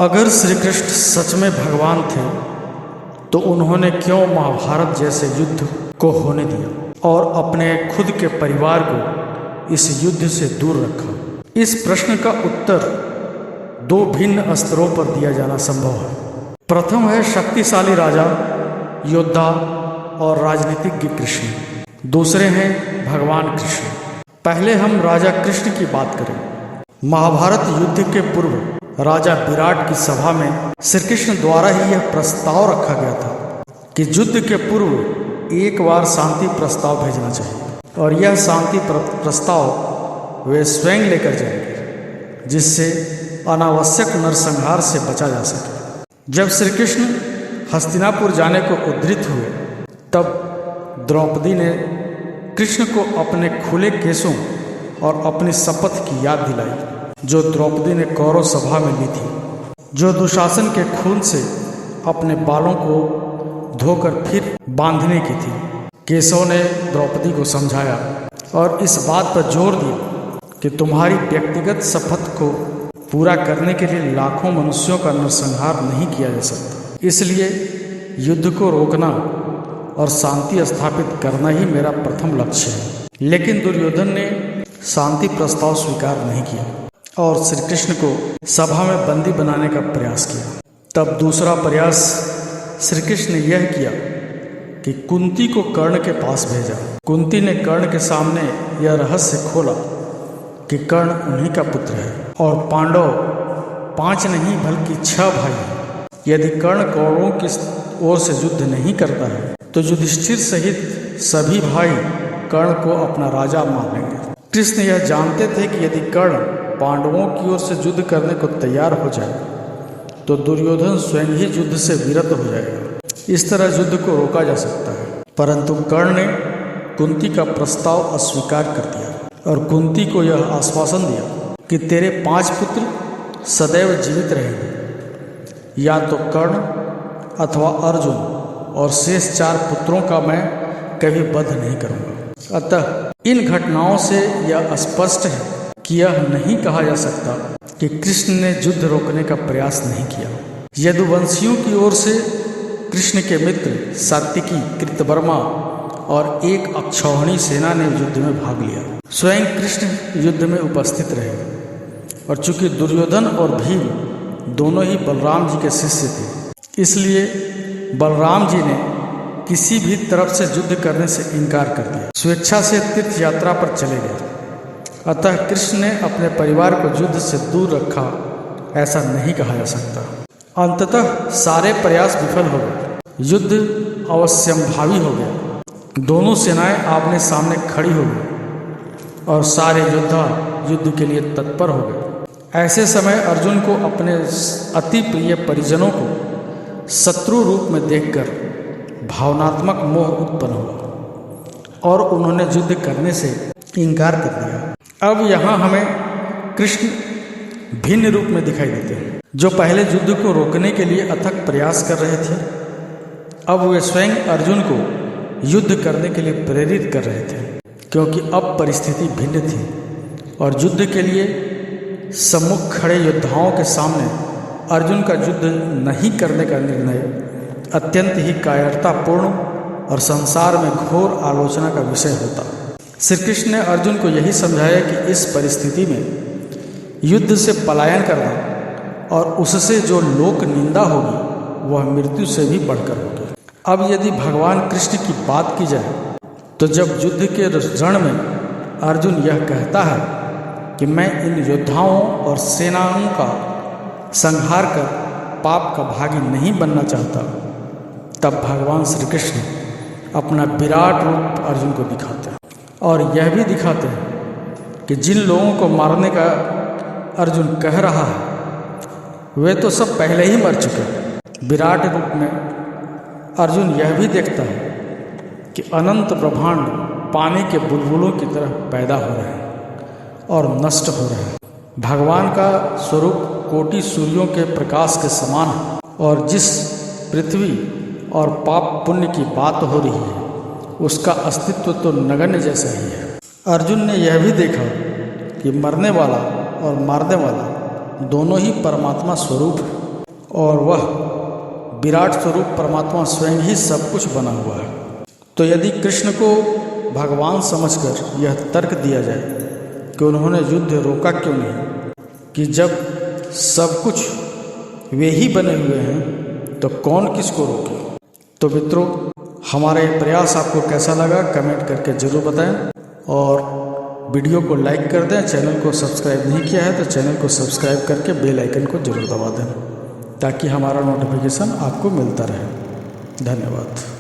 अगर श्री कृष्ण सच में भगवान थे तो उन्होंने क्यों महाभारत जैसे युद्ध को होने दिया और अपने खुद के परिवार को इस युद्ध से दूर रखा? इस प्रश्न का उत्तर दो भिन्न स्तरों पर दिया जाना संभव है। प्रथम है शक्तिशाली राजा, योद्धा और राजनीतिज्ञ कृष्ण। दूसरे हैं भगवान कृष्ण। पहले हम राजा कृष्ण की बात करें। महाभारत युद्ध के पूर्व राजा विराट की सभा में श्री कृष्ण द्वारा ही यह प्रस्ताव रखा गया था कि युद्ध के पूर्व एक बार शांति प्रस्ताव भेजना चाहिए और यह शांति प्रस्ताव वे स्वयं लेकर जाएंगे जिससे अनावश्यक नरसंहार से बचा जा सके। जब श्री कृष्ण हस्तिनापुर जाने को उद्धृत हुए तब द्रौपदी ने कृष्ण को अपने खुले केसों और अपनी शपथ की याद दिलाई जो द्रौपदी ने कौरव सभा में ली थी, जो दुशासन के खून से अपने बालों को धोकर फिर बांधने की थी। केशव ने द्रौपदी को समझाया और इस बात पर जोर दिया कि तुम्हारी व्यक्तिगत शपथ को पूरा करने के लिए लाखों मनुष्यों का नरसंहार नहीं किया जा सकता, इसलिए युद्ध को रोकना और शांति स्थापित करना ही मेरा प्रथम लक्ष्य है। लेकिन दुर्योधन ने शांति प्रस्ताव स्वीकार नहीं किया और श्री कृष्ण को सभा में बंदी बनाने का प्रयास किया। तब दूसरा प्रयास श्री कृष्ण ने यह किया कि कुंती को कर्ण के पास भेजा। कुंती ने कर्ण के सामने यह रहस्य खोला कि कर्ण उन्हीं का पुत्र है और पांडव 5 नहीं बल्कि 6 भाई हैं। यदि कर्ण कौरवों की ओर से युद्ध नहीं करता है तो युधिष्ठिर सहित सभी भाई कर्ण को अपना राजा मान लेंगे। कृष्ण यह जानते थे कि यदि कर्ण पांडवों की ओर से युद्ध करने को तैयार हो जाए तो दुर्योधन स्वयं ही युद्ध से विरत हो जाएगा। इस तरह युद्ध को रोका जा सकता है। परंतु कर्ण ने कुंती का प्रस्ताव अस्वीकार कर दिया और कुंती को यह आश्वासन दिया कि तेरे 5 पुत्र सदैव जीवित रहेंगे, या तो कर्ण अथवा अर्जुन, और शेष 4 पुत्रों का मैं कभी वध नहीं करूंगा। अतः इन घटनाओं से यह स्पष्ट है कि यह नहीं कहा जा सकता कि कृष्ण ने युद्ध रोकने का प्रयास नहीं किया। यदुवंशियों की ओर से कृष्ण के मित्र सात्विकी, कृतवर्मा और एक अक्षौहिणी सेना ने युद्ध में भाग लिया। स्वयं कृष्ण युद्ध में उपस्थित रहे और चूंकि दुर्योधन और भीम दोनों ही बलराम जी के शिष्य थे, इसलिए बलराम जी ने किसी भी तरफ से युद्ध करने से इनकार कर दिया, स्वेच्छा से तीर्थ यात्रा पर चले गए। अतः कृष्ण ने अपने परिवार को युद्ध से दूर रखा, ऐसा नहीं कहा जा सकता। अंततः सारे प्रयास विफल हो गए। युद्ध अवश्यंभावी हो गया। दोनों सेनाएं आमने सामने खड़ी हो गई और सारे योद्धा युद्ध के लिए तत्पर हो गए। ऐसे समय अर्जुन को अपने अति प्रिय परिजनों को शत्रु रूप में देखकर भावनात्मक मोह उत्पन्न हुआ और उन्होंने युद्ध करने से इनकार कर दिया। अब यहाँ हमें कृष्ण भिन्न रूप में दिखाई देते हैं। जो पहले युद्ध को रोकने के लिए अथक प्रयास कर रहे थे, अब वे स्वयं अर्जुन को युद्ध करने के लिए प्रेरित कर रहे थे, क्योंकि अब परिस्थिति भिन्न थी और युद्ध के लिए सम्मुख खड़े योद्धाओं के सामने अर्जुन का युद्ध नहीं करने का निर्णय अत्यंत ही कायरतापूर्ण और संसार में घोर आलोचना का विषय होता। श्री कृष्ण ने अर्जुन को यही समझाया कि इस परिस्थिति में युद्ध से पलायन करना और उससे जो लोक निंदा होगी वह मृत्यु से भी बढ़कर होगी। अब यदि भगवान कृष्ण की बात की जाए तो जब युद्ध के रण में अर्जुन यह कहता है कि मैं इन योद्धाओं और सेनाओं का संहार कर पाप का भागी नहीं बनना चाहता, तब भगवान श्री कृष्ण अपना विराट रूप अर्जुन को दिखाते हैं और यह भी दिखाते हैं कि जिन लोगों को मारने का अर्जुन कह रहा है वे तो सब पहले ही मर चुके हैं। विराट रूप में अर्जुन यह भी देखता है कि अनंत ब्रह्मांड पानी के बुलबुलों की तरह पैदा हो रहे हैं और नष्ट हो रहे हैं। भगवान का स्वरूप कोटि सूर्यों के प्रकाश के समान है और जिस पृथ्वी और पाप पुण्य की बात हो रही है उसका अस्तित्व तो नगण्य जैसा ही है। अर्जुन ने यह भी देखा कि मरने वाला और मारने वाला दोनों ही परमात्मा स्वरूप है और वह विराट स्वरूप परमात्मा स्वयं ही सब कुछ बना हुआ है। तो यदि कृष्ण को भगवान समझकर यह तर्क दिया जाए कि उन्होंने युद्ध रोका क्यों नहीं, कि जब सब कुछ वे ही बने हुए हैं तो कौन किसको रोके। तो मित्रों, हमारा ये प्रयास आपको कैसा लगा कमेंट करके ज़रूर बताएं और वीडियो को लाइक कर दें। चैनल को सब्सक्राइब नहीं किया है तो चैनल को सब्सक्राइब करके बेल आइकन को ज़रूर दबा दें ताकि हमारा नोटिफिकेशन आपको मिलता रहे। धन्यवाद।